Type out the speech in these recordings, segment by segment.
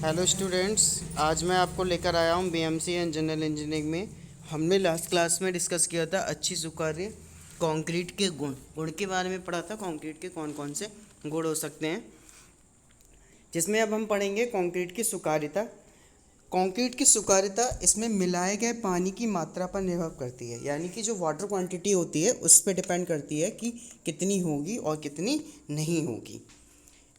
Hello students, आज मैं आपको लेकर आया हूँ बीएमसी एंड जनरल इंजीनियरिंग में। हमने लास्ट क्लास में डिस्कस किया था अच्छी स्वीकार्य कंक्रीट के गुण के बारे में पढ़ा था। कंक्रीट के कौन कौन से गुण हो सकते हैं, जिसमें अब हम पढ़ेंगे कंक्रीट की स्वीकार्यता। कंक्रीट की स्वीकार्यता इसमें मिलाए गए पानी की मात्रा पर निर्भर करती है, यानी कि जो वाटर क्वांटिटी होती है उस पर डिपेंड करती है कि कितनी होगी और कितनी नहीं होगी।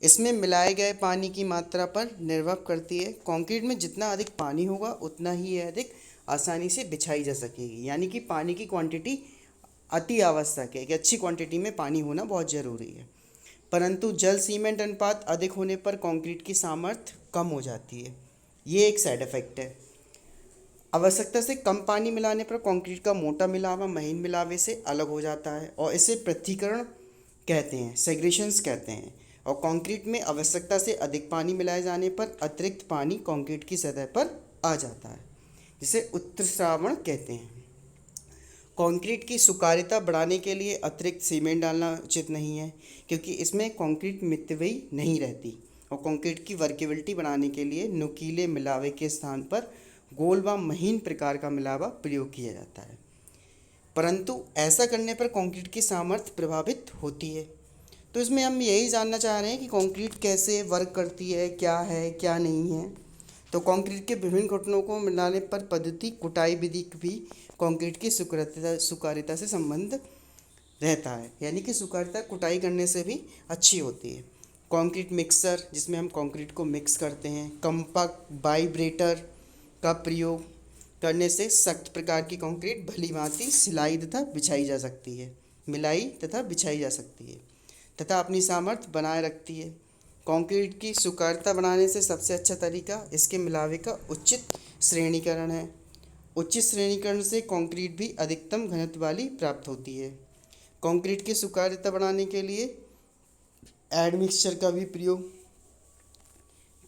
इसमें मिलाए गए पानी की मात्रा पर निर्भर करती है। कंक्रीट में जितना अधिक पानी होगा उतना ही यह अधिक आसानी से बिछाई जा सकेगी, यानी कि पानी की क्वांटिटी अति आवश्यक है कि अच्छी क्वांटिटी में पानी होना बहुत ज़रूरी है। परंतु जल सीमेंट अनुपात अधिक होने पर कंक्रीट की सामर्थ्य कम हो जाती है। ये एक साइड इफ़ेक्ट है। आवश्यकता से कम पानी मिलाने पर कंक्रीट का मोटा मिलावा महीन मिलावे से अलग हो जाता है और इसे पृथक्करण कहते हैं, सेग्रेशंस कहते हैं। और कंक्रीट में आवश्यकता से अधिक पानी मिलाए जाने पर अतिरिक्त पानी कंक्रीट की सतह पर आ जाता है, जिसे उत्स्रावण कहते हैं। कंक्रीट की स्वीकार्यता बढ़ाने के लिए अतिरिक्त सीमेंट डालना उचित नहीं है, क्योंकि इसमें कंक्रीट मितव्ययी नहीं रहती। और कंक्रीट की वर्केबिलिटी बढ़ाने के लिए नुकीले मिलावे के स्थान पर गोल व महीन प्रकार का मिलावा प्रयोग किया जाता है, परंतु ऐसा करने पर कंक्रीट की सामर्थ्य प्रभावित होती है। तो इसमें हम यही जानना चाह रहे हैं कि कंक्रीट कैसे वर्क करती है, क्या नहीं है। तो कंक्रीट के विभिन्न घटकों को मिलाने पर पद्धति कुटाई विधि भी कंक्रीट की स्वीकार्यता से संबंध रहता है, यानी कि स्वीकार्यता कुटाई करने से भी अच्छी होती है। कंक्रीट मिक्सर, जिसमें हम कंक्रीट को मिक्स करते हैं। कंपैक्ट वाइब्रेटर का प्रयोग करने से सख्त प्रकार की कंक्रीट भली भांति सिलाई तथा बिछाई जा सकती है, मिलाई तथा बिछाई जा सकती है तथा अपनी सामर्थ्य बनाए रखती है। कंक्रीट की स्वीकार्यता बनाने से सबसे अच्छा तरीका इसके मिलावे का उचित श्रेणीकरण है। उचित श्रेणीकरण से कंक्रीट भी अधिकतम घनत्व वाली प्राप्त होती है। कंक्रीट की स्वीकार्यता बढ़ाने के लिए एडमिक्सचर का भी प्रयोग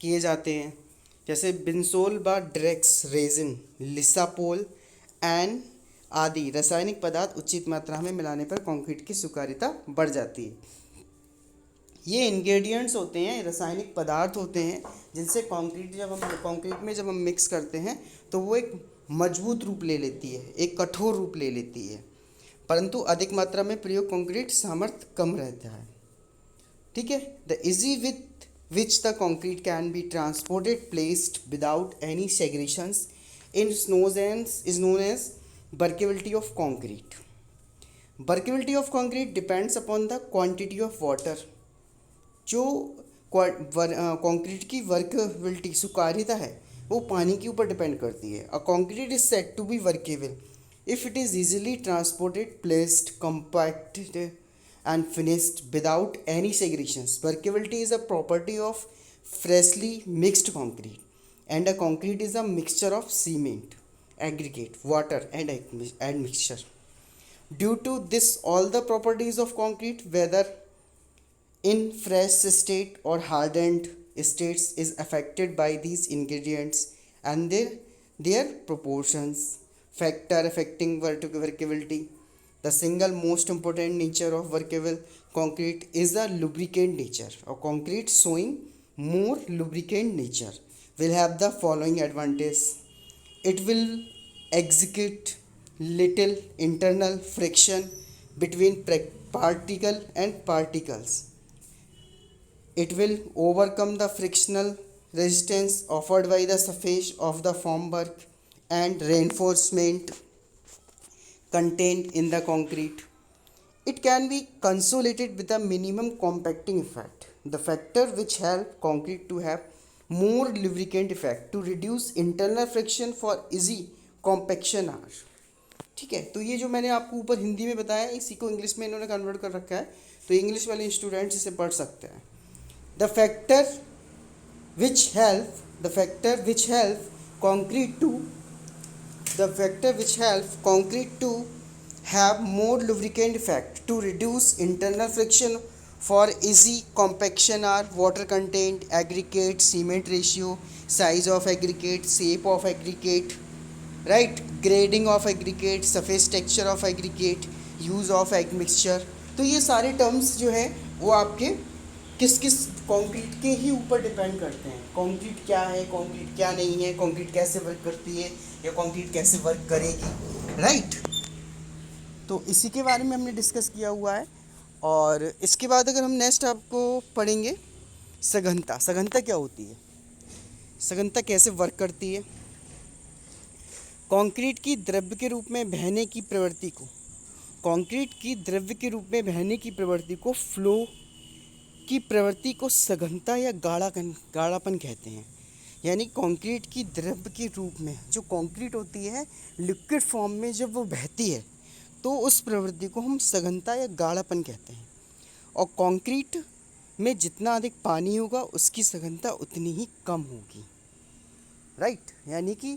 किए जाते हैं, जैसे बिनसोल व ड्रेक्स रेजिन, लिसापोल एंड आदि रासायनिक पदार्थ उचित मात्रा में मिलाने पर कंक्रीट की स्वीकार्यता बढ़ जाती है। ये इंग्रेडिएंट्स होते हैं, रासायनिक पदार्थ होते हैं, जिनसे कंक्रीट में जब हम मिक्स करते हैं तो वो एक मजबूत रूप ले लेती है, एक कठोर रूप ले लेती है। परंतु अधिक मात्रा में प्रयोग कंक्रीट सामर्थ्य कम रहता है। ठीक है। The ease with which the concrete can be transported placed without any segregations is known as workability of concrete. Workability of concrete depends upon the quantity of water. जो कंक्रीट की वर्केबिलिटी स्वीकार्यता है वो पानी के ऊपर डिपेंड करती है। A concrete is said to be workable if it is easily transported, placed, compacted and finished without any segregations. Workability is a property of freshly mixed concrete, and a concrete is a mixture of cement, aggregate, water and admixture. Due to this, all the properties of concrete, whether in fresh state or hardened states, is affected by these ingredients and their proportions. Factor affecting workability. The single most important nature of workable concrete is the lubricant nature. A concrete showing more lubricant nature will have the following advantage. It will execute little internal friction between particle and particles. It will overcome the frictional resistance offered by the surface of the formwork and reinforcement contained in the concrete. It can be consolidated with a minimum compacting effect. The factor which help concrete to have more lubricant effect to reduce internal friction for easy compaction are. ठीक है। तो ये जो मैंने आपको ऊपर हिंदी में बताया, इसी को इंग्लिश में इन्होंने कन्वर्ट कर रखा है, तो इंग्लिश वाले स्टूडेंट्स इसे पढ़ सकते हैं। The factor which help concrete to have more lubricant effect to reduce internal friction for easy compaction are water content, aggregate, cement ratio, size of aggregate, shape of aggregate, right, grading of aggregate, surface texture of aggregate, use of admixture। तो ये सारे terms जो है वो आपके किस किस concrete के ही ऊपर डिपेंड करते हैं। कंक्रीट क्या है, कंक्रीट क्या नहीं है, कंक्रीट कैसे वर्क करती है या कंक्रीट कैसे वर्क करेगी, राइट। तो इसी के बारे में हमने डिस्कस किया हुआ है। और इसके बाद अगर हम नेक्स्ट आपको पढ़ेंगे सघनता। सघनता क्या होती है, सघनता कैसे वर्क करती है। कंक्रीट की द्रव्य के रूप में बहने की प्रवृत्ति को, कंक्रीट की द्रव्य के रूप में बहने की प्रवृत्ति को, फ्लो की प्रवृत्ति को सघनता या गाढ़ापन कहते हैं। यानी कंक्रीट की द्रव्य के रूप में जो कंक्रीट होती है लिक्विड फॉर्म में जब वो बहती है तो उस प्रवृत्ति को हम सघनता या गाढ़ापन कहते हैं। और कंक्रीट में जितना अधिक पानी होगा उसकी सघनता उतनी ही कम होगी, राइट। यानी कि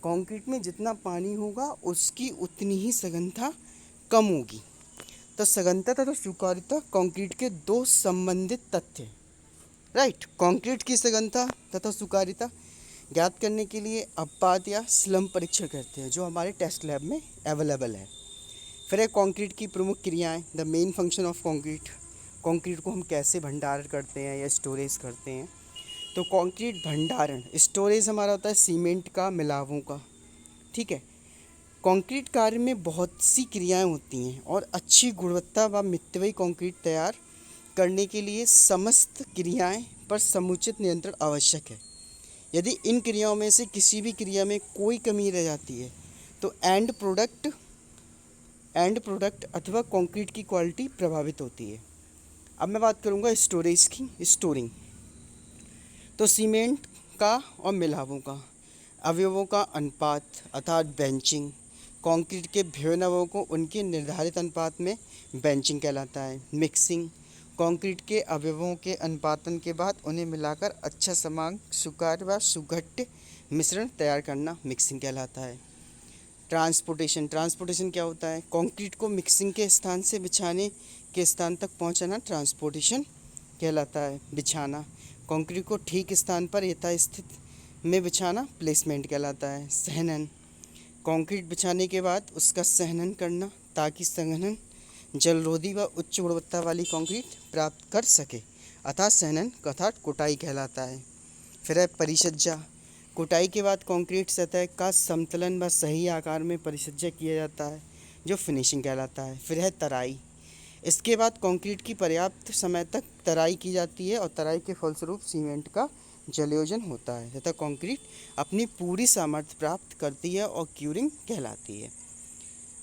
कंक्रीट में जितना पानी होगा उसकी उतनी ही सघनता कम होगी। तो सघनता तथा स्वीकार्यता कंक्रीट के दो संबंधित तथ्य, राइट। कंक्रीट की सघनता तथा स्वीकार्यता ज्ञात करने के लिए अपवाद या स्लम्प परीक्षण करते हैं जो हमारे टेस्ट लैब में अवेलेबल है। फिर है कंक्रीट की प्रमुख क्रियाएं, the main function of concrete. Concrete को हम कैसे भंडारण करते हैं या स्टोरेज करते हैं। तो कंक्रीट भंडारण, स्टोरेज हमारा होता है सीमेंट का, मिलावों का, ठीक है। कंक्रीट कार्य में बहुत सी क्रियाएं होती हैं और अच्छी गुणवत्ता व मितव्ययी कंक्रीट तैयार करने के लिए समस्त क्रियाएं पर समुचित नियंत्रण आवश्यक है। यदि इन क्रियाओं में से किसी भी क्रिया में कोई कमी रह जाती है तो एंड प्रोडक्ट अथवा कंक्रीट की क्वालिटी प्रभावित होती है। अब मैं बात करूंगा स्टोरेज की, स्टोरिंग। तो सीमेंट का और मिलावों का अवयवों का अनुपात अर्थात बेंचिंग, कंक्रीट के विभिन्न अवयवों को उनके निर्धारित अनुपात में बेंचिंग कहलाता है। मिक्सिंग, कंक्रीट के अवयवों के अनुपातन के बाद उन्हें मिलाकर अच्छा समान सुकार व सुघट्य मिश्रण तैयार करना मिक्सिंग कहलाता है। ट्रांसपोर्टेशन क्या होता है, कंक्रीट को मिक्सिंग के स्थान से बिछाने के स्थान तक पहुंचाना ट्रांसपोर्टेशन कहलाता है। बिछाना, कंक्रीट को ठीक स्थान पर यथास्थित में बिछाना प्लेसमेंट कहलाता है। सहनन, कंक्रीट बिछाने के बाद उसका सहनन करना ताकि संघनन जलरोधी व उच्च गुणवत्ता वाली कंक्रीट प्राप्त कर सके अर्थात सहनन अर्थात कुटाई कहलाता है। फिर है परिसज्जा, कुटाई के बाद कंक्रीट सतह का समतलन व सही आकार में परिसज्जा किया जाता है जो फिनिशिंग कहलाता है। फिर है तराई, इसके बाद कंक्रीट की पर्याप्त समय तक तराई की जाती है और तराई के फलस्वरूप सीमेंट का जलयोजन होता है तथा कंक्रीट अपनी पूरी सामर्थ्य प्राप्त करती है और क्यूरिंग कहलाती है।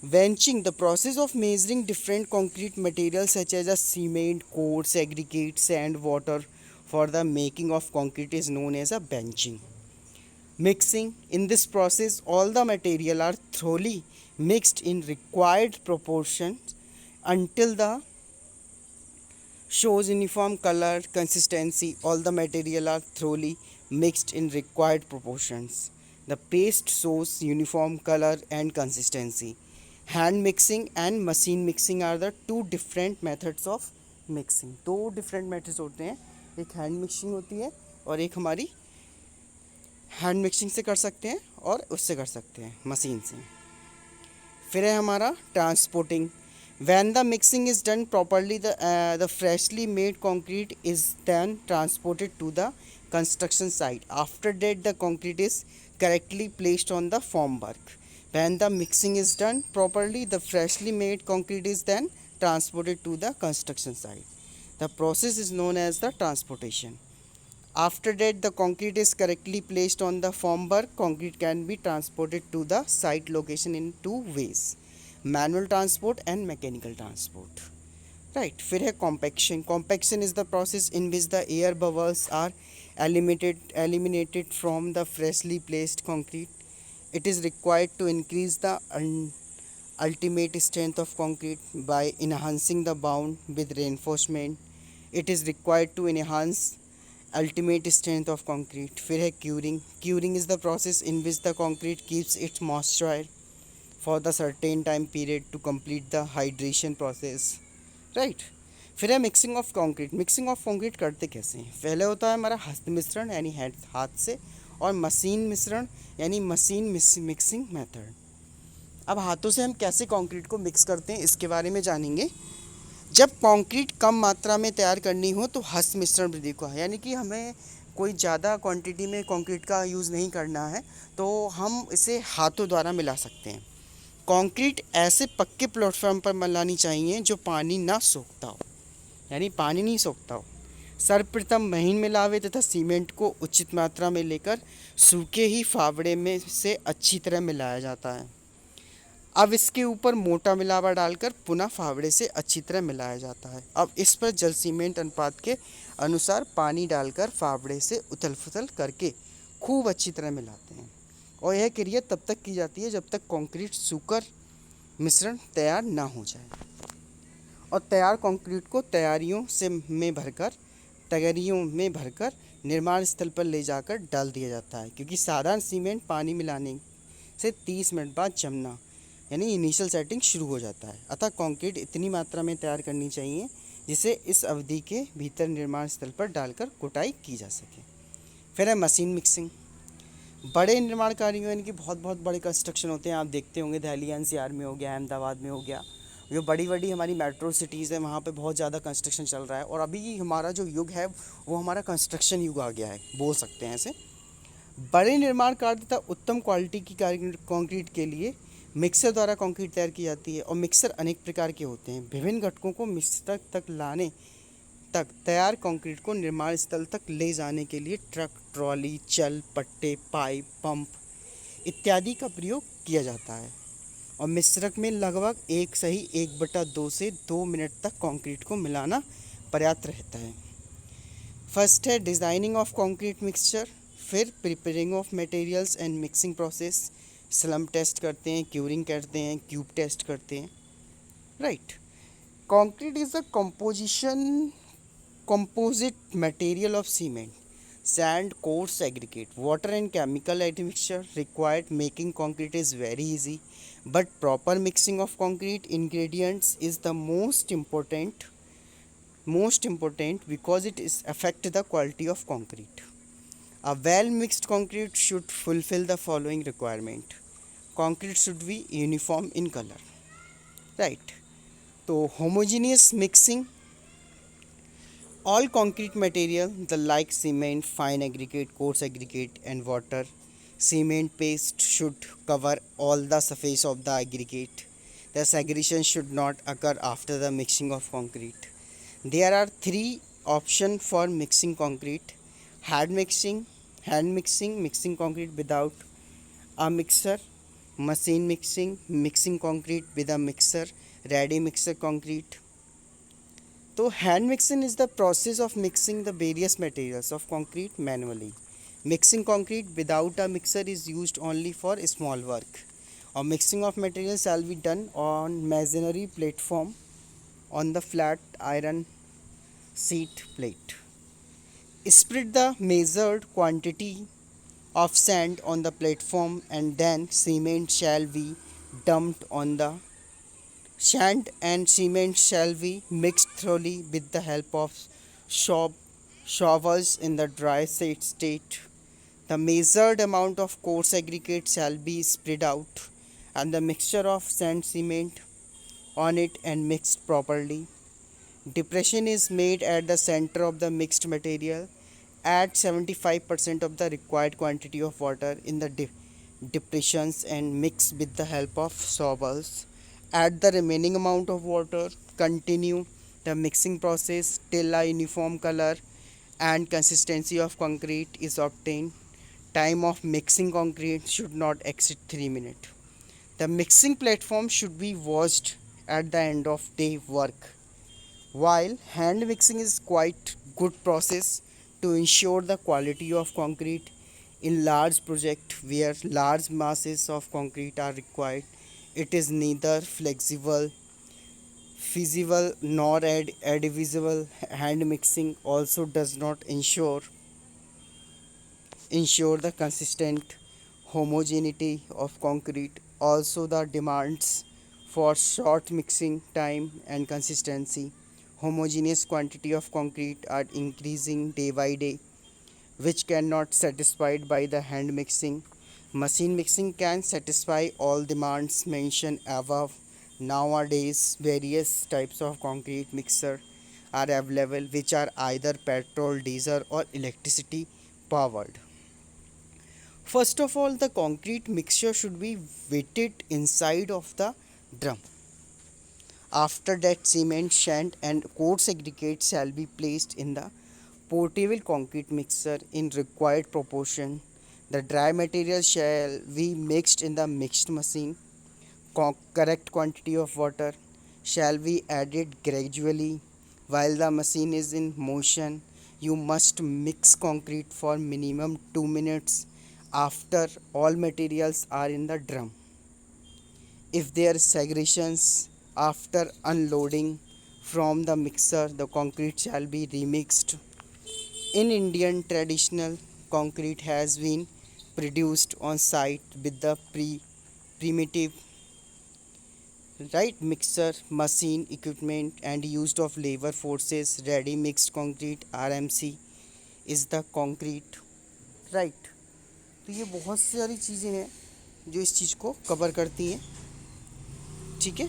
Batching, the process of measuring different concrete material such as a cement, coarse, aggregate, sand, water for the making of concrete is known as a batching. Mixing, in this process all the material are thoroughly mixed in required proportions until the shows uniform color consistency. All the material are thoroughly mixed in required proportions. The paste shows uniform color and consistency. Hand mixing and machine mixing are the two different methods of mixing. दो different methods होते हैं, एक hand mixing होती है और एक हमारी hand mixing से कर सकते हैं और उससे कर सकते हैं मशीन से। फिर है हमारा transporting, when the mixing is done properly the freshly made concrete is then transported to the construction site. After that the concrete is correctly placed on the form work. When the mixing is done properly the freshly made concrete is then transported to the construction site. The process is known as the transportation. After that, the concrete is correctly placed on the formwork. Concrete can be transported to the site location in two ways: manual transport and mechanical transport. Right. फिर है compaction. Compaction is the process in which the air bubbles are eliminated from the freshly placed concrete. It is required to increase the ultimate strength of concrete by enhancing the bond with reinforcement. It is required to enhance ultimate strength of concrete. फिर है curing. Curing is the process in which the concrete keeps its moisture for the certain time period to complete the hydration process. Right. फिर है mixing of concrete. Mixing of concrete करते कैसे हैं? पहले होता है हमारा हस्त मिश्रण यानी हाथ से, और मशीन मिश्रण यानी मशीन मिक्सिंग मेथड। अब हाथों से हम कैसे कंक्रीट को मिक्स करते हैं इसके बारे में जानेंगे। जब कंक्रीट कम मात्रा में तैयार करनी हो तो हस्त मिश्रण विधि को, यानी कि हमें कोई ज़्यादा क्वांटिटी में कंक्रीट का यूज़ नहीं करना है तो हम इसे हाथों द्वारा मिला सकते हैं। कंक्रीट ऐसे पक्के प्लेटफॉर्म पर मिलानी चाहिए जो पानी ना सोखता हो, यानी पानी नहीं सोखता हो। सर्वप्रथम महीन मिलावे तथा सीमेंट को उचित मात्रा में लेकर सूखे ही फावड़े में से अच्छी तरह मिलाया जाता है। अब इसके ऊपर मोटा मिलावा डालकर पुनः फावड़े से अच्छी तरह मिलाया जाता है। अब इस पर जल सीमेंट अनुपात के अनुसार पानी डालकर फावड़े से उथल पुथल करके खूब अच्छी तरह मिलाते हैं और यह क्रिया तब तक की जाती है जब तक कंक्रीट सूखकर मिश्रण तैयार ना हो जाए। और तैयार कंक्रीट को तैयारियों में भरकर निर्माण स्थल पर ले जाकर डाल दिया जाता है, क्योंकि साधारण सीमेंट पानी मिलाने से 30 मिनट बाद जमना यानी इनिशियल सेटिंग शुरू हो जाता है। अतः कंक्रीट इतनी मात्रा में तैयार करनी चाहिए जिसे इस अवधि के भीतर निर्माण स्थल पर डालकर कुटाई की जा सके। फिर है मशीन मिक्सिंग। बड़े निर्माण कार्यों यानी कि बहुत बहुत बड़े कंस्ट्रक्शन होते हैं, आप देखते होंगे दिल्ली एनसीआर में हो गया, अहमदाबाद में हो गया, जो बड़ी बड़ी हमारी मेट्रो सिटीज़ है वहाँ पे बहुत ज़्यादा कंस्ट्रक्शन चल रहा है। और अभी हमारा जो युग है वो हमारा कंस्ट्रक्शन युग आ गया है, बोल सकते हैं ऐसे। बड़े निर्माण कार्य तथा उत्तम क्वालिटी की कंक्रीट के लिए मिक्सर द्वारा कंक्रीट तैयार की जाती है। और मिक्सर अनेक प्रकार के होते हैं। विभिन्न घटकों को मिक्सर तक लाने तक तैयार कंक्रीट को निर्माण स्थल तक ले जाने के लिए ट्रक, ट्रॉली, चल, पट्टे, पाइप, पंप इत्यादि का प्रयोग किया जाता है। और मिश्रक में लगभग 1:1/2 से 2 मिनट तक कंक्रीट को मिलाना पर्याप्त रहता है। फर्स्ट है डिज़ाइनिंग ऑफ कंक्रीट मिक्सचर, फिर preparing of materials and mixing process. Slump test करते हैं, क्यूरिंग करते हैं, क्यूब टेस्ट करते हैं, right. Concrete is a composite material of cement, sand, coarse aggregate, water and chemical admixture required making concrete is very easy, but proper mixing of concrete ingredients is the most important because it is affect the quality of concrete. A well mixed concrete should fulfill the following requirement. Concrete should be uniform in color, right? So homogeneous mixing. All concrete material, the like cement, fine aggregate, coarse aggregate, and water, cement paste should cover all the surface of the aggregate. The segregation should not occur after the mixing of concrete. There are three options for mixing concrete: hand mixing, mixing concrete without a mixer; machine mixing, mixing concrete with a mixer; ready mixer concrete. तो hand mixing is the process of mixing the various materials of concrete manually. Mixing concrete without a mixer is used only for small work. और mixing of material shall be done on masonry platform on the flat iron sheet plate. Spread the measured quantity of sand on the platform and then cement shall be dumped on the sand and cement shall be mixed thoroughly with the help of shovels in the dry state. The measured amount of coarse aggregate shall be spread out and the mixture of sand cement on it and mixed properly. Depression is made at the center of the mixed material. Add 75% of the required quantity of water in the depressions and mix with the help of shovels. Add the remaining amount of water. Continue the mixing process till a uniform color and consistency of concrete is obtained. Time of mixing concrete should not exceed 3 minutes. The mixing platform should be washed at the end of day work. While hand mixing is quite good process to ensure the quality of concrete in large project where large masses of concrete are required, it is neither flexible, feasible nor advisable. Hand mixing also does not ensure the consistent homogeneity of concrete. Also the demands for short mixing time and consistency. Homogeneous quantity of concrete are increasing day by day, which cannot satisfied by the hand mixing. Machine mixing can satisfy all demands mentioned above. Nowadays, various types of concrete mixer are available which are either petrol, diesel or electricity powered. First of all, the concrete mixture should be wetted inside of the drum. After that, cement, sand and coarse aggregate shall be placed in the portable concrete mixer in required proportion. The dry material shall be mixed in the mixed machine. Correct quantity of water shall be added gradually while the machine is in motion. You must mix concrete for minimum 2 minutes after all materials are in the drum. If there are segregations after unloading from the mixer, the concrete shall be remixed. In Indian traditional, concrete has been produced on site with the primitive right mixer machine equipment and used of labor forces. Ready mixed concrete RMC is the concrete right. तो ये बहुत सारी चीज़ें हैं जो इस चीज़ को cover करती हैं, ठीक है.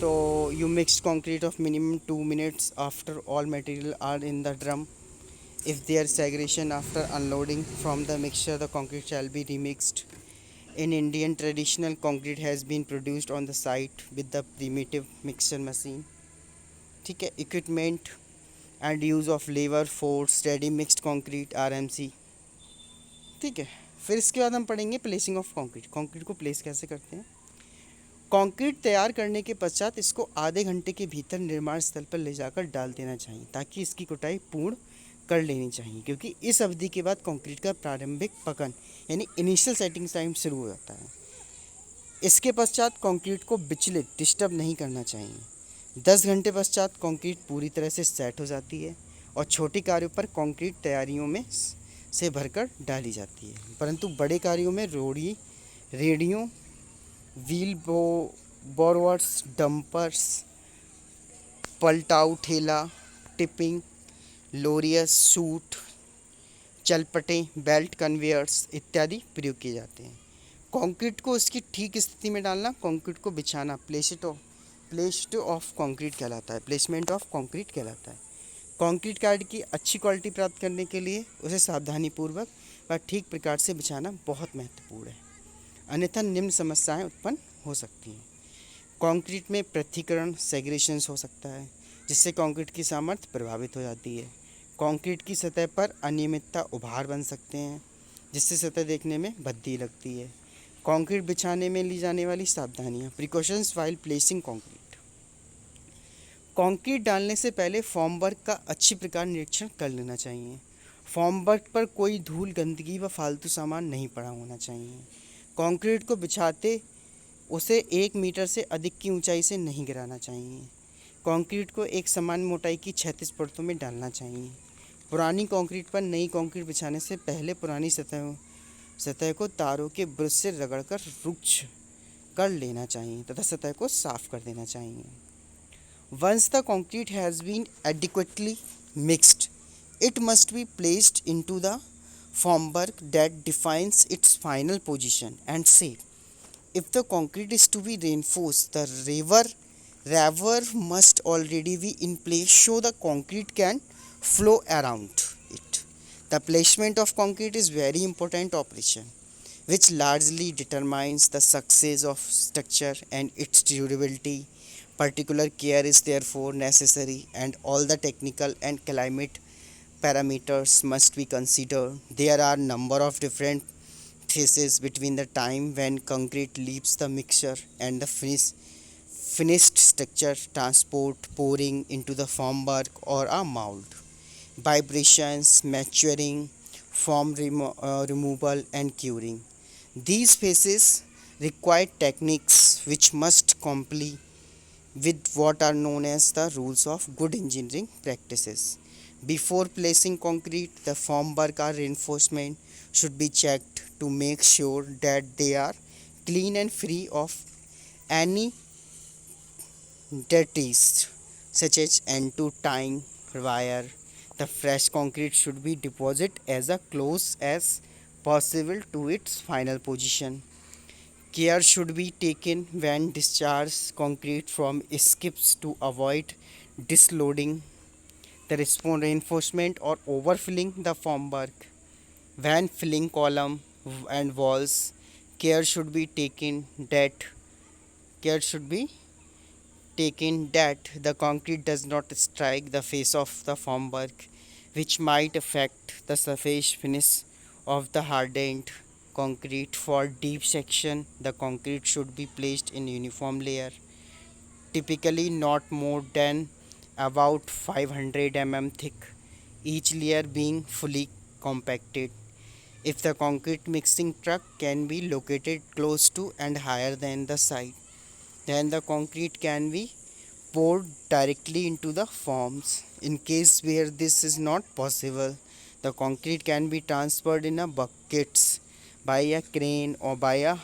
तो you mixed concrete of minimum 2 minutes after all material are in the drum. If there is segregation after unloading from the mixture, the concrete shall be remixed. In Indian traditional, concrete has been produced on the site with the primitive mixer machine, ठीक है. Equipment and use of labor force, ready mixed concrete RMC, ठीक है. फिर इसके बाद हम पढ़ेंगे placing of concrete. Concrete को प्लेस कैसे करते हैं. कंक्रीट तैयार करने के पश्चात इसको आधे घंटे के भीतर निर्माण स्थल पर ले जाकर डाल देना चाहिए ताकि इसकी कुटाई पूर्ण कर लेनी चाहिए, क्योंकि इस अवधि के बाद कंक्रीट का प्रारंभिक पकन यानी इनिशियल सेटिंग टाइम शुरू हो जाता है. इसके पश्चात कंक्रीट को विचलित डिस्टर्ब नहीं करना चाहिए. 10 घंटे पश्चात कंक्रीट पूरी तरह से सेट हो जाती है और छोटे कार्यों पर कंक्रीट तैयारियों में से भरकर डाली जाती है, परंतु बड़े कार्यों में रेडियों, व्हील बोरवर्स, डंपर्स, पलटाऊ ठेला, टिपिंग, लोरियस, सूट, चलपटे, बेल्ट कन्वेयर्स इत्यादि प्रयोग किए जाते हैं. कंक्रीट को उसकी ठीक स्थिति में डालना, कंक्रीट को बिछाना प्लेसमेंट ऑफ कंक्रीट कहलाता है. प्लेसमेंट ऑफ कंक्रीट कहलाता है. कंक्रीट कार्ड की अच्छी क्वालिटी प्राप्त करने के लिए उसे सावधानीपूर्वक व ठीक प्रकार से बिछाना बहुत महत्वपूर्ण है, अन्यथा निम्न समस्याएं उत्पन्न हो सकती हैं. कंक्रीट में पृथक्करण सेग्रेगेशंस हो सकता है जिससे कंक्रीट की सामर्थ्य प्रभावित हो जाती है. कंक्रीट की सतह पर अनियमितता उभार बन सकते हैं जिससे सतह देखने में भद्दी लगती है. कंक्रीट बिछाने में ली जाने वाली सावधानियाँ, precautions while placing concrete. Concrete डालने से पहले फॉर्मवर्क का अच्छी प्रकार निरीक्षण कर लेना चाहिए. फॉर्मवर्क पर कोई धूल, गंदगी व फालतू सामान नहीं पड़ा होना चाहिए. कंक्रीट को बिछाते उसे 1 मीटर से अधिक की ऊंचाई से नहीं गिराना चाहिए. कंक्रीट को एक समान मोटाई की 36 परतों में डालना चाहिए. पुरानी कंक्रीट पर नई कंक्रीट बिछाने से पहले पुरानी सतह को तारों के ब्रश से रगड़कर रुक्ष कर लेना चाहिए तथा सतह को साफ कर देना चाहिए. Once the concrete has been adequately mixed, it must be placed into the formwork that defines its final position and shape. If the concrete is to be reinforced, the raver must already be in place so the concrete can flow around it. The placement of concrete is very important operation which largely determines the success of structure and its durability. Particular care is therefore necessary and all the technical and climate parameters must be considered. There are number of different phases between the time when concrete leaves the mixture and the finished structure, transport, pouring into the formwork or a mold, vibrations, maturing, form removal and curing. These phases require techniques which must comply with what are known as the rules of good engineering practices. Before placing concrete, the formwork or reinforcement should be checked to make sure that they are clean and free of any dirties such as end-to tying wire. The fresh concrete should be deposited as close as possible to its final position. Care should be taken when discharge concrete from skips to avoid disloading the reinforcement or overfilling the formwork. When filling column and walls, care should be taken that care should be taken that the concrete does not strike the face of the formwork, which might affect the surface finish of the hardened concrete. For deep section, the concrete should be placed in uniform layer, typically not more than about 500 thick, each layer being fully compacted. If the concrete mixing truck can be located close to and higher than the site, then the concrete can be poured directly into the forms. In case where this is not possible, the concrete can be transferred in a buckets by a crane or by a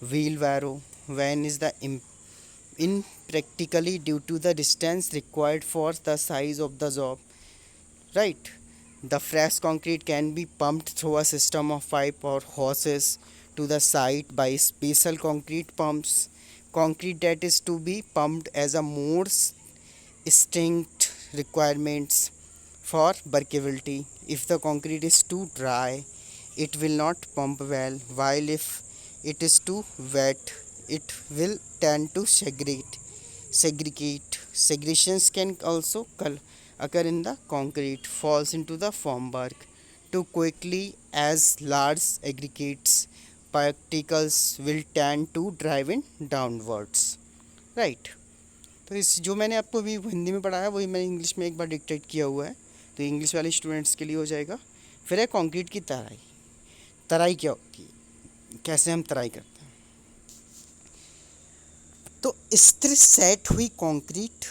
wheelbarrow when is the impractically due to the distance required for the size of the job, right? The fresh concrete can be pumped through a system of pipe or hoses to the site by special concrete pumps. Concrete that is to be pumped as a more strict requirements for workability. If the concrete is too dry, it will not pump well, while if it is too wet, it will tend to segregate. Segregations can also occur in the concrete falls into the formwork too quickly, as large aggregates particles will tend to drive in downwards, right? तो इस जो मैंने आपको अभी हिंदी में पढ़ाया वही मैंने इंग्लिश में एक बार डिक्टेट किया हुआ है, तो इंग्लिश वाले स्टूडेंट्स के लिए हो जाएगा। फिर है कंक्रीट की तराई। तराई क्या होती है, कैसे हम तराई करते हैं? तो स्थिर सेट हुई कंक्रीट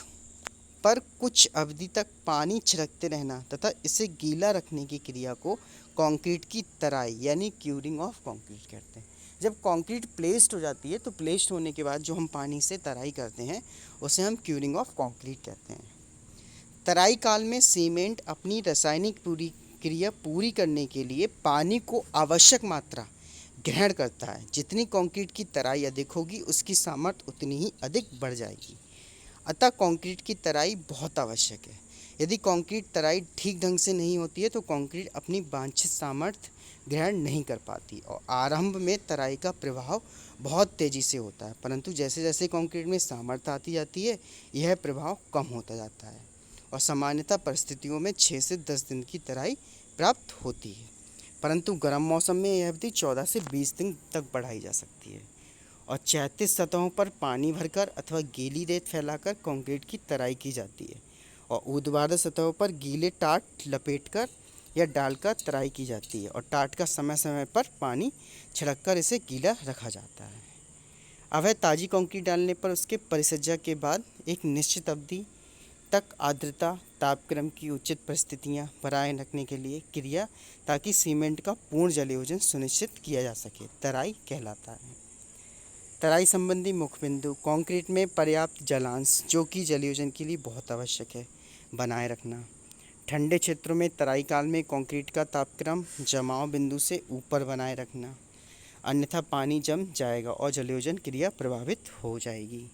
पर कुछ अवधि तक पानी छिड़कते रहना तथा इसे गीला रखने की क्रिया को कंक्रीट की तराई यानी क्यूरिंग ऑफ कंक्रीट कहते हैं। जब कंक्रीट प्लेस्ड हो जाती है तो प्लेस्ड होने के बाद जो हम पानी से तराई करते हैं उसे हम क्यूरिंग ऑफ कंक्रीट कहते हैं। तराई काल में सीमेंट अपनी रासायनिक क्रिया पूरी करने के लिए पानी को आवश्यक मात्रा ग्रहण करता है। जितनी कंक्रीट की तराई अधिक होगी उसकी सामर्थ्य उतनी ही अधिक बढ़ जाएगी। अतः कंक्रीट की तराई बहुत आवश्यक है। यदि कंक्रीट तराई ठीक ढंग से नहीं होती है तो कंक्रीट अपनी वांछित सामर्थ्य ग्रहण नहीं कर पाती और आरंभ में तराई का प्रभाव बहुत तेज़ी से होता है, परंतु जैसे जैसे कंक्रीट में सामर्थ्य आती जाती है यह प्रभाव कम होता जाता है और सामान्यतः परिस्थितियों में 6 से 10 दिन की तराई प्राप्त होती है, परंतु गर्म मौसम में यह अवधि 14 से 20 दिन तक बढ़ाई जा सकती है। और क्षैतिज सतहों पर पानी भरकर अथवा गीली रेत फैलाकर कंक्रीट की तराई की जाती है और ऊर्ध्वाधर सतहों पर गीले टाट लपेटकर या डालकर तराई की जाती है और टाट का समय समय पर पानी छिड़ककर इसे गीला रखा जाता है। अब है ताज़ी कंक्रीट डालने पर उसके परिचर्या के बाद एक निश्चित अवधि तक आर्द्रता तापक्रम की उचित परिस्थितियां बनाए रखने के लिए क्रिया ताकि सीमेंट का पूर्ण जलयोजन सुनिश्चित किया जा सके तराई कहलाता है। तराई संबंधी मुख्य बिंदु: कंक्रीट में पर्याप्त जलांश जो कि जलयोजन के लिए बहुत आवश्यक है बनाए रखना। ठंडे क्षेत्रों में तराई काल में कंक्रीट का तापक्रम जमाव बिंदु से ऊपर बनाए रखना, अन्यथा पानी जम जाएगा और जलयोजन क्रिया प्रभावित हो जाएगी।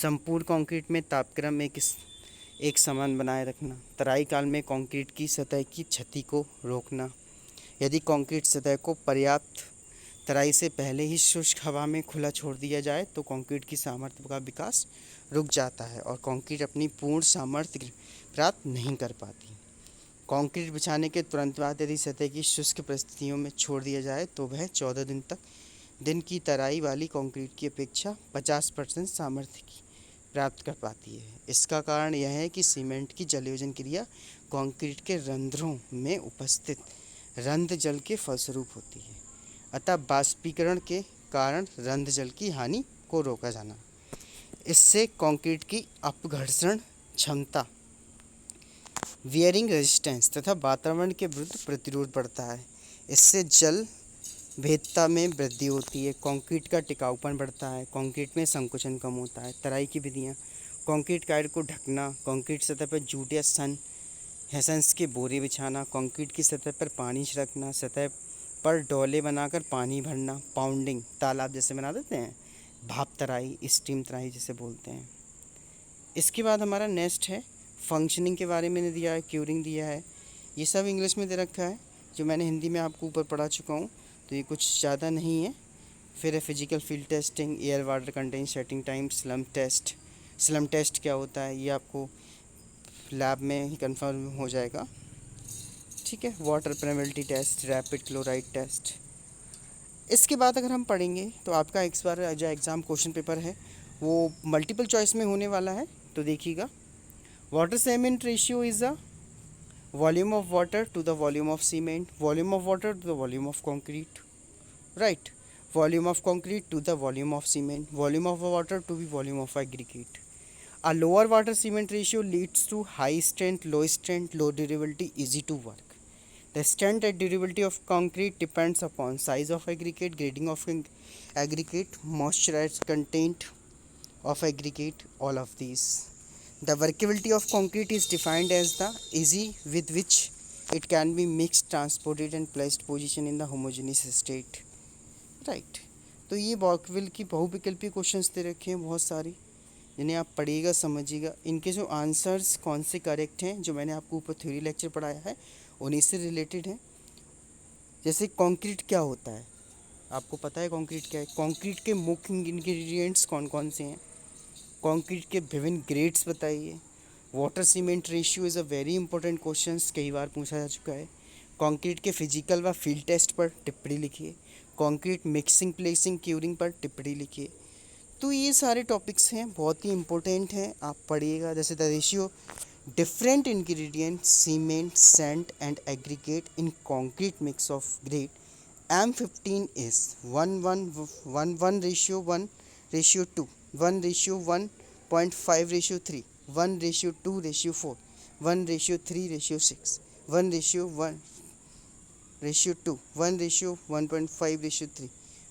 संपूर्ण कंक्रीट में तापक्रम एक समान बनाए रखना। तराई काल में कंक्रीट की सतह की क्षति को रोकना। यदि कंक्रीट सतह को पर्याप्त तराई से पहले ही शुष्क हवा में खुला छोड़ दिया जाए तो कंक्रीट की सामर्थ्य का विकास रुक जाता है और कंक्रीट अपनी पूर्ण सामर्थ्य प्राप्त नहीं कर पाती। कंक्रीट बिछाने के तुरंत बाद यदि सतह की शुष्क परिस्थितियों में छोड़ दिया जाए तो वह 14 दिन की तराई वाली कंक्रीट की अपेक्षा 50% सामर्थ्य की प्राप्त कर पाती है। इसका कारण यह है कि सीमेंट की जलयोजन क्रिया कंक्रीट के रंध्रों में उपस्थित रंध्र जल के फलस्वरूप होती है, अतः बाष्पीकरण के कारण रंध्र जल की हानि को रोका जाना। इससे कंक्रीट की अपघर्षण क्षमता, वियरिंग रेजिस्टेंस तथा वातावरण के विरुद्ध प्रतिरोध बढ़ता है। इससे जल भेद्यता में वृद्धि होती है, कंक्रीट का टिकाऊपन बढ़ता है, कंक्रीट में संकुचन कम होता है। तराई की विधियाँ: कंक्रीट कायर को ढकना, कंक्रीट सतह पर जूट या हैसन्स के बोरे बिछाना, कंक्रीट की सतह पर पानी छिड़कना, सतह पर डोले बनाकर पानी भरना, पाउंडिंग, तालाब जैसे बना देते हैं, भाप तराई, स्टीम तराई जिसे बोलते हैं। इसके बाद हमारा नेक्स्ट है फंक्शनिंग के बारे में दिया है, क्यूरिंग दिया है। ये सब इंग्लिश में दे रखा है, जो मैंने हिंदी में आपको ऊपर पढ़ा चुका हूँ, तो ये कुछ ज़्यादा नहीं है। फिर है physical field testing, air water content, setting time, slump test. Slump test क्या होता है ये आपको लैब में ही कंफर्म हो जाएगा, ठीक है। Water permeability test, rapid chloride test. इसके बाद अगर हम पढ़ेंगे तो आपका इस बार जो एग्ज़ाम क्वेश्चन पेपर है वो मल्टीपल चॉइस में होने वाला है, तो देखिएगा। Water cement ratio is a volume of water to the volume of cement, volume of water to the volume of concrete, right. Volume of concrete to the volume of cement, volume of water to be volume of aggregate. A lower water cement ratio leads to high strength, low durability, easy to work. The strength and durability of concrete depends upon size of aggregate, grading of aggregate, moisturized content of aggregate, all of these. The workability of concrete is defined as the easy with which it can be mixed, transported and placed position in the homogeneous state. Right. तो ये वर्कविल की बहुविकल्पी questions दे रखे हैं बहुत सारी, जिन्हें आप पढ़िएगा, समझिएगा। इनके जो आंसर्स कौन से करेक्ट हैं, जो मैंने आपको ऊपर थ्योरी लेक्चर पढ़ाया है उन्हीं से रिलेटेड हैं। जैसे कंक्रीट क्या होता है, आपको पता है कंक्रीट क्या है? कंक्रीट के मुख्य इंग्रेडिएंट्स कौन कौन से हैं, कंक्रीट के विभिन्न ग्रेड्स बताइए। Water cement ratio is a very important question, कई बार पूछा जा चुका है। कंक्रीट के फिजिकल व फील्ड टेस्ट पर टिप्पणी लिखिए। कंक्रीट मिक्सिंग, प्लेसिंग, क्यूरिंग पर टिप्पणी लिखिए। तो ये सारे टॉपिक्स हैं, बहुत ही इम्पोर्टेंट हैं, आप पढ़िएगा। जैसे the ratio different ingredient cement, sand and aggregate in concrete mix of grade M15 is 1:1:1:1:2, 1:1.5:3, 1:2:4, 1:3:6, 1:1:2, 1:1.5:3,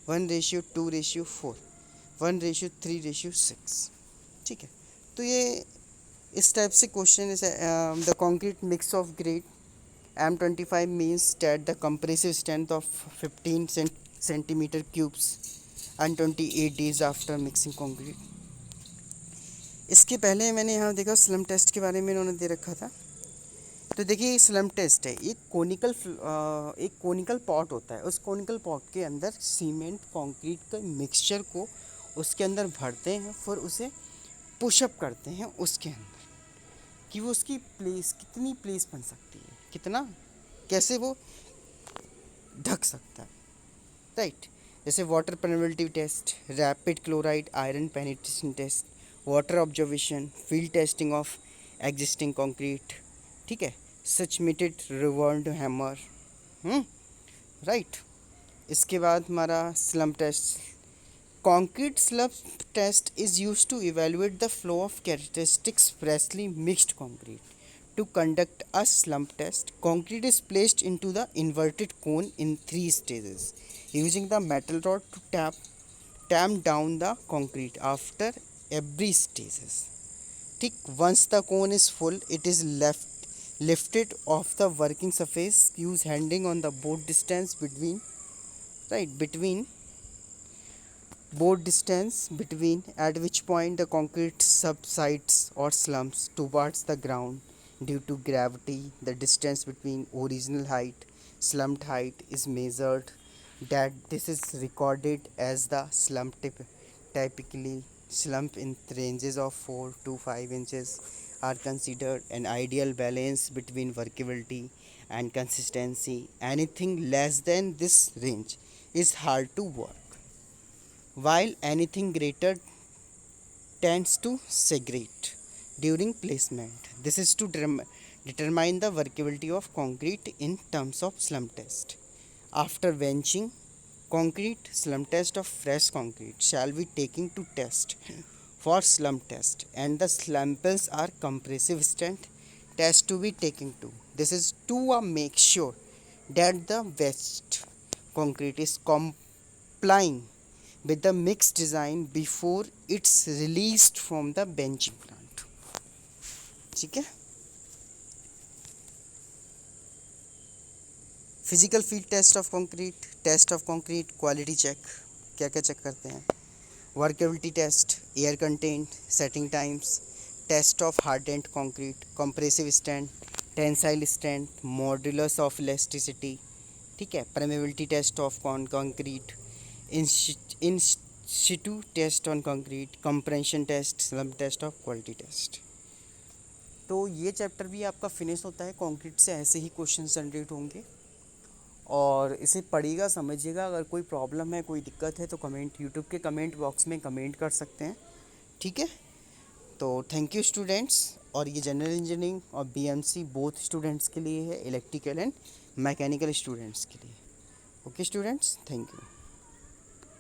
1:2:4, 1:3:6, ठीक है। तो ये इस टाइप से क्वेश्चन है। The concrete mix of grade M25 means that the compressive strength of 15 centimetre cubes and 28 days after mixing concrete. इसके पहले मैंने यहाँ देखा स्लम टेस्ट के बारे में इन्होंने दे रखा था। तो देखिए स्लम टेस्ट है, एक कोनिकल पॉट होता है। उस कोनिकल पॉट के अंदर सीमेंट कंक्रीट के मिक्सचर को उसके अंदर भरते हैं, फिर उसे पुशअप करते हैं उसके अंदर कि वो उसकी प्लेस कितनी प्लेस बन सकती है, कितना कैसे वो ढक सकता है, राइट। जैसे water permeability test, rapid chloride iron penetration test, water observation, field testing of existing concrete, ठीक है, सचमिटेड रिवर्ड हैमर, राइट। इसके बाद हमारा slump test. Concrete slab test is used to evaluate the flow of characteristics freshly mixed concrete. To conduct a slump test, concrete is placed into the inverted cone in 3 stages, using the metal rod to tamp down the concrete after every stages. Once the cone is full, it is lifted off the working surface, use handing on the board distance between at which point the concrete subsides or slumps towards the ground due to gravity. The distance between original height slumped height is measured, that this is recorded as the slump typically slump in ranges of 4 to 5 inches are considered an ideal balance between workability and consistency. Anything less than this range is hard to work, while anything greater tends to segregate during placement. This is to determine the workability of concrete in terms of slump test. After benching concrete, slump test of fresh concrete shall be taken to test for slump test, and the samples are compressive strength test to be taken too. This is to make sure that the best concrete is complying with the mixed design before it's released from the benching plant, ठीक है। Physical field test of concrete, test of concrete, quality check, क्या क्या check करते हैं, workability test, air content, setting times, test of hardened concrete, compressive strength, tensile strength, modulus of elasticity, ठीक है, permeability test of concrete, in situ test on concrete, compression test, slump test of quality test. तो ये chapter भी आपका finish होता है। Concrete से ऐसे ही क्वेश्चन जनरेट होंगे और इसे पढ़िएगा, समझिएगा। अगर कोई प्रॉब्लम है, कोई दिक्कत है तो कमेंट, यूट्यूब के कमेंट बॉक्स में कमेंट कर सकते हैं, ठीक है। तो थैंक यू स्टूडेंट्स। और ये जनरल इंजीनियरिंग और बीएमसी बोथ स्टूडेंट्स के लिए है, इलेक्ट्रिकल एंड मैकेनिकल स्टूडेंट्स के लिए। Okay students, thank you.